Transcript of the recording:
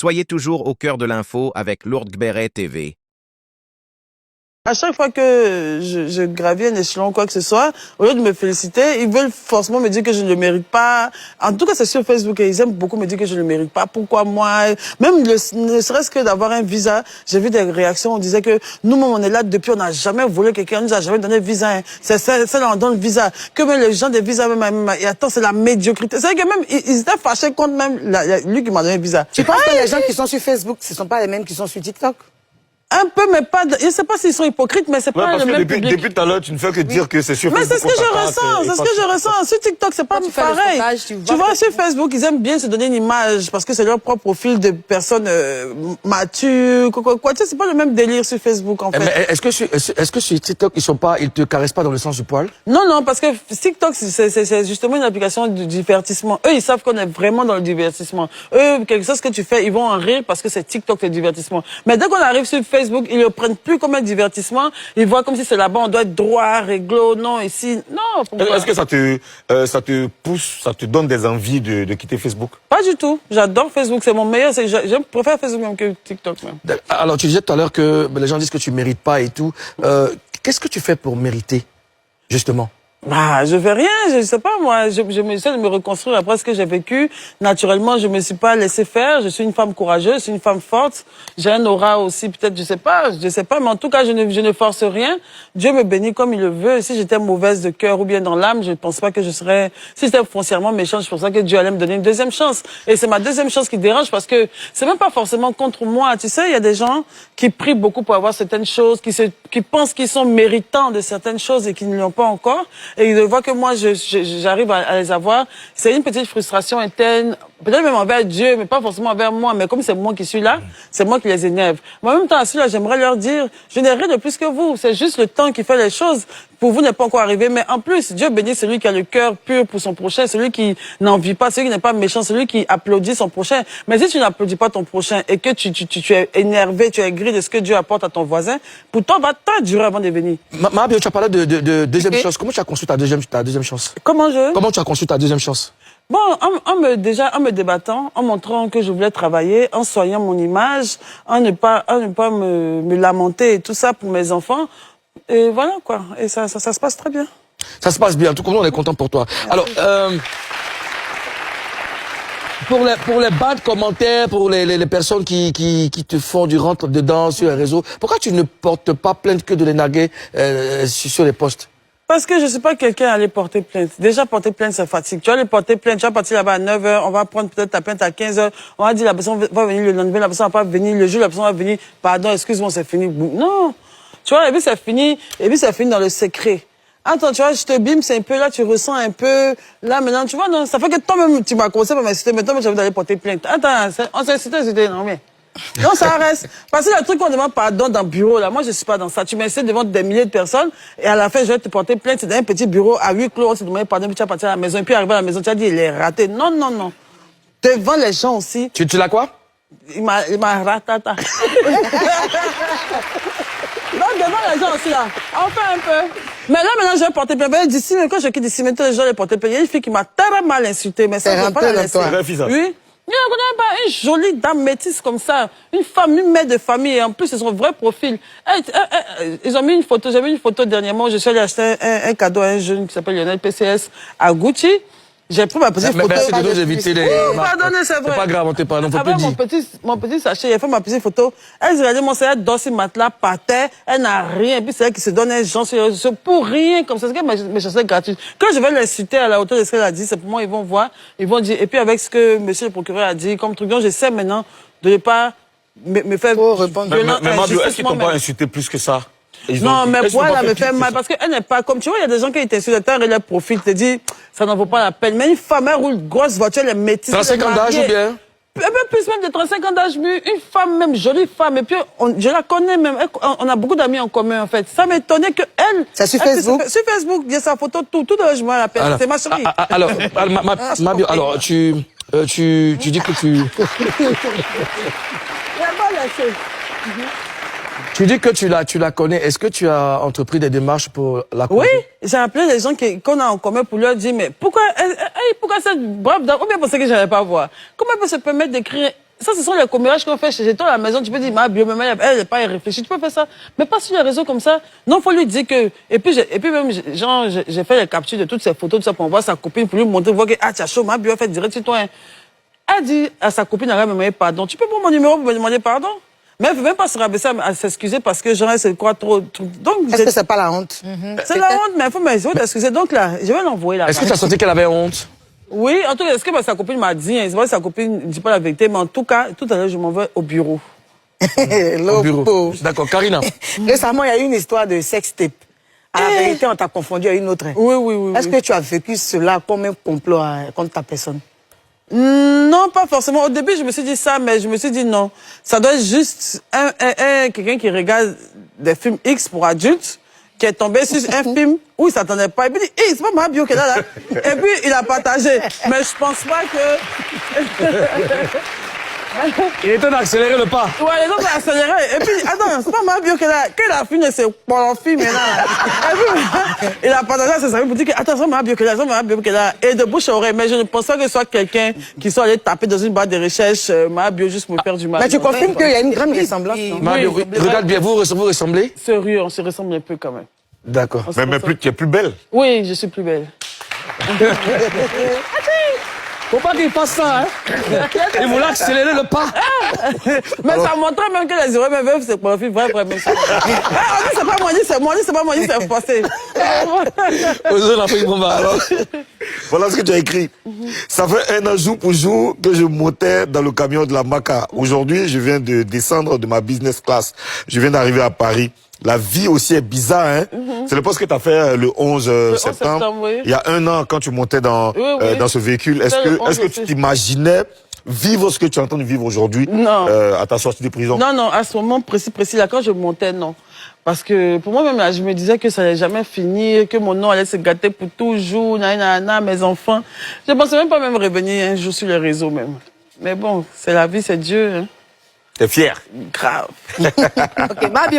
Soyez toujours au cœur de l'info avec Lourdes Gberet TV. À chaque fois que je gravis un échelon ou quoi que ce soit, au lieu de me féliciter, ils veulent forcément me dire que je ne le mérite pas. En tout cas, c'est sur Facebook et ils aiment beaucoup me dire que je ne le mérite pas. Pourquoi moi? Même ne serait-ce que d'avoir un visa, j'ai vu des réactions, on disait que nous, on est là depuis, on n'a jamais volé quelqu'un, on nous a jamais donné de visa. Hein. C'est là, on donne le visa. Que même les gens des visas, même, et attends, c'est la médiocrité. C'est vrai que même, ils étaient fâchés contre même lui qui m'a donné le visa. Tu penses que les gens qui sont sur Facebook, ce ne sont pas les mêmes qui sont sur TikTok? Un peu, mais pas. Je ne sais pas s'ils sont hypocrites, mais c'est pas le même public. Depuis tout à l'heure, tu ne fais que dire que c'est sur mais Facebook. Mais c'est ce que je ressens, c'est ce que je ressens. Sur TikTok, c'est pas pareil. Tu vois, sur Facebook, ils aiment bien se donner une image parce que c'est leur propre profil de personnes matures, quoi. Tu sais, c'est pas le même délire sur Facebook, en fait. Mais est-ce que sur TikTok, ils te caressent pas dans le sens du poil? Non, parce que TikTok, c'est justement une application de divertissement. Eux, ils savent qu'on est vraiment dans le divertissement. Eux, quelque chose que tu fais, ils vont en rire parce que c'est TikTok, le divertissement. Mais dès qu'on arrive sur Facebook, ils le prennent plus comme un divertissement. Ils voient comme si c'est là-bas, on doit être droit, réglo, non, ici. Non, pourquoi? Est-ce que ça te pousse, ça te donne des envies de quitter Facebook? Pas du tout. J'adore Facebook, c'est mon meilleur. Je préfère Facebook même que TikTok même. Alors, tu disais tout à l'heure que les gens disent que tu mérites pas et tout. Qu'est-ce que tu fais pour mériter, justement? Bah, je fais rien, je sais pas, moi, je me essaie de me reconstruire après ce que j'ai vécu. Naturellement, je me suis pas laissé faire, je suis une femme courageuse, je suis une femme forte. J'ai un aura aussi, peut-être, je sais pas, mais en tout cas, je ne force rien. Dieu me bénit comme il le veut. Si j'étais mauvaise de cœur ou bien dans l'âme, je pense pas que je serais, si j'étais foncièrement méchante, je pense pas que Dieu allait me donner une deuxième chance. Et c'est ma deuxième chance qui dérange parce que c'est même pas forcément contre moi. Tu sais, il y a des gens qui prient beaucoup pour avoir certaines choses, qui pensent qu'ils sont méritants de certaines choses et qui ne l'ont pas encore. Et ils voient que moi, j'arrive à les avoir. C'est une petite frustration interne, peut-être même envers Dieu, mais pas forcément envers moi. Mais comme c'est moi qui suis là, c'est moi qui les énerve. Mais en même temps, à ceux-là, j'aimerais leur dire, je n'ai rien de plus que vous. C'est juste le temps qui fait les choses. Pour vous, n'est pas encore arrivé. Mais en plus, Dieu bénit celui qui a le cœur pur pour son prochain, celui qui n'envie pas, celui qui n'est pas méchant, celui qui applaudit son prochain. Mais si tu n'applaudis pas ton prochain et que tu es énervé, tu es aigri de ce que Dieu apporte à ton voisin, pour toi, va tant durer avant de venir. Mabio, tu as parlé de deuxième chance. Comment tu as construit ta deuxième chance? Comment tu as construit ta deuxième chance? Bon, en me débattant, en montrant que je voulais travailler, en soignant mon image, en ne pas me lamenter et tout ça pour mes enfants. Et voilà, quoi. Et ça se passe très bien. Ça se passe bien. En tout cas, on est content pour toi. Alors, pour les bad commentaires, pour les personnes qui te font du rentre dedans sur les réseaux, pourquoi tu ne portes pas plainte que de les narguer sur les posts? Parce que je sais pas quelqu'un aller porter plainte. Déjà, porter plainte, ça fatigue. Tu vas aller porter plainte, tu vas partir là-bas à 9h, on va prendre peut-être ta plainte à 15h, on va dire la personne va venir le lendemain, la personne va pas venir, le jour la personne va venir, pardon, excuse-moi, c'est fini. Non. Tu vois, et puis ça finit dans le secret. Attends, tu vois, je te bime, c'est un peu là, tu ressens un peu, là maintenant, tu vois, non, ça fait que toi-même, tu m'as commencé par m'insulter, mais toi-même, tu as envie d'aller porter plainte. Attends, on s'est insulté, non, mais. Non, ça reste. Parce que le truc qu'on demande pardon dans le bureau, là, moi, je suis pas dans ça. Tu m'insultes devant des milliers de personnes, et à la fin, je vais te porter plainte, c'est dans un petit bureau à huis clos, on s'est demandé pardon, puis tu vas partir à la maison, et puis arrivé à la maison, tu as dit, il est raté. Non. Devant les gens aussi. Tu l'as quoi? Il m'a ratata. Non, devant les gens aussi, là. On fait un peu. Mais là, maintenant, je vais porter plainte. D'ici, mais quand je quitte d'ici, maintenant, les gens les porter plainte. Il y a une fille qui m'a tellement mal insulté, mais ça, je ne vais pas la laisser. Oui. Je ne connais pas une jolie dame métisse comme ça, une femme, une mère de famille, et en plus, c'est son vrai profil. Ils ont mis une photo, j'ai mis une photo dernièrement, je suis allé acheter un cadeau à un jeune qui s'appelle Lionel PCS à Gucci. J'ai pris ma petite photo. Merci de nous éviter les... pardonnez, c'est vrai. C'est pas grave, on te pardonne, faut Après, plus dire. mon petit sachet, j'ai fait ma petite photo. Elle s'est regardée, mon sœur, elle dort sur le matelas, par terre, elle n'a rien. Et puis c'est elle qui se donne un genre sur les réseaux pour rien, comme ça. C'est que mes chansons gratuites. Quand je vais l'insulter à la hauteur de ce qu'elle a dit, c'est pour moi, ils vont voir, ils vont dire. Et puis avec ce que monsieur le procureur a dit, comme truc, donc je sais maintenant de ne pas me faire... Mais Mabio, est-ce qu'ils t'ont pas insulté plus que ça? Non, mais pourquoi elle me fait mal? Parce qu'elle n'est pas comme, tu vois, il y a des gens qui t'insultent, et leur profil te dit, ça n'en vaut pas la peine. Mais une femme, elle roule grosse voiture, elle est métisse. 35 ans d'âge ou bien? Un peu plus même de 35 ans d'âge, une femme même, jolie femme. Et puis, je la connais même. On a beaucoup d'amis en commun, en fait. Ça m'étonnait que elle. C'est sur Facebook? Sur Facebook, il y a sa photo, tout le logement, elle appelle. C'est ma chérie. Alors, Mabio, alors, tu dis que tu... Tu dis que tu la connais. Est-ce que tu as entrepris des démarches pour la connaître? Oui, j'ai appelé les gens qu'on a en commun pour leur dire, mais pourquoi cette brave dame, ou bien pour ce que je n'allais pas voir, comment elle peut se permettre d'écrire Ça, ce sont les commérages qu'on fait chez toi à la maison. Tu peux dire, ma bio, même elle n'est pas réfléchie. Tu peux faire ça. Mais pas sur les réseaux comme ça. Non, faut lui dire que, et puis même, genre, j'ai fait les captures de toutes ces photos, tout ça, pour voir sa copine, pour lui montrer, voir que, ah, tu as chaud, ma bio, fait direct sur toi, hein. Elle dit à sa copine, elle va me demander pardon. Tu peux prendre mon numéro pour me demander pardon? Mais elle ne veut même pas se rabaisser à s'excuser parce que, genre, c'est quoi trop. Donc, est-ce que c'est pas la honte? c'est la honte, mais il faut t'excuser. Donc là, je vais l'envoyer là. Est-ce que tu as senti qu'elle avait honte? Oui, en tout cas, est-ce que sa copine m'a dit, hein, c'est vrai que sa copine ne dit pas la vérité, mais en tout cas, tout à l'heure, je m'en vais au bureau. Au bureau. Loco. D'accord, Karina. Récemment, il y a eu une histoire de sextape. À la vérité, on t'a confondu à une autre. Oui. Est-ce que tu as vécu cela comme un complot contre ta personne? Non, pas forcément. Au début, je me suis dit ça, mais je me suis dit non. Ça doit être juste quelqu'un qui regarde des films X pour adultes, qui est tombé sur un film où il s'attendait pas. Et puis il dit, hey, c'est pas ma bio qu'elle a là. Et puis il a partagé. Mais je pense pas que... Il est temps d'accélérer le pas. Ouais, les autres ont accéléré. Et puis, attends, c'est pas ma bio qu'elle a. Qu'elle a fini, c'est pour le film, là. Et puis, il a partagé à ses amis pour dire que, attends, c'est ma bio qu'elle a, c'est ma bio qu'elle a. Et de bouche à oreille. Mais je ne pense pas que ce soit quelqu'un qui soit allé taper dans une barre de recherche, ma bio juste pour me faire du mal. Mais tu confirmes qu'il y a une grande ressemblance, non? Mario, regarde bien, vous ressemblez? Sérieux, on se ressemble un peu quand même. D'accord. Mais plus, tu es plus belle. Oui, je suis plus belle. Faut pas qu'il fasse ça, hein. Il voulait accélérer le pas. Mais ça montrait même que les heureux me veulent, c'est pour le film, vrai, mais c'est pas moi, c'est moi, c'est pas moi, c'est forcé. Aux en Afrique, bon, bah, alors. Voilà ce que tu as écrit. Ça fait 1 an jour pour jour que je montais dans le camion de la Maca. Aujourd'hui, je viens de descendre de ma business class. Je viens d'arriver à Paris. La vie aussi est bizarre, hein. C'est le poste que tu as fait le 11 septembre. Oui. Il y a 1 an, quand tu montais dans ce véhicule. Est-ce que tu t'imaginais vivre ce que tu es en train de vivre aujourd'hui à ta sortie de prison? Non, à ce moment précis, là, quand je montais, non. Parce que pour moi-même, là, je me disais que ça n'allait jamais finir, que mon nom allait se gâter pour toujours, mes enfants. Je ne pensais même pas même revenir un jour sur les réseaux même. Mais bon, c'est la vie, c'est Dieu. Hein. T'es fier? Grave. Ok, ma bio.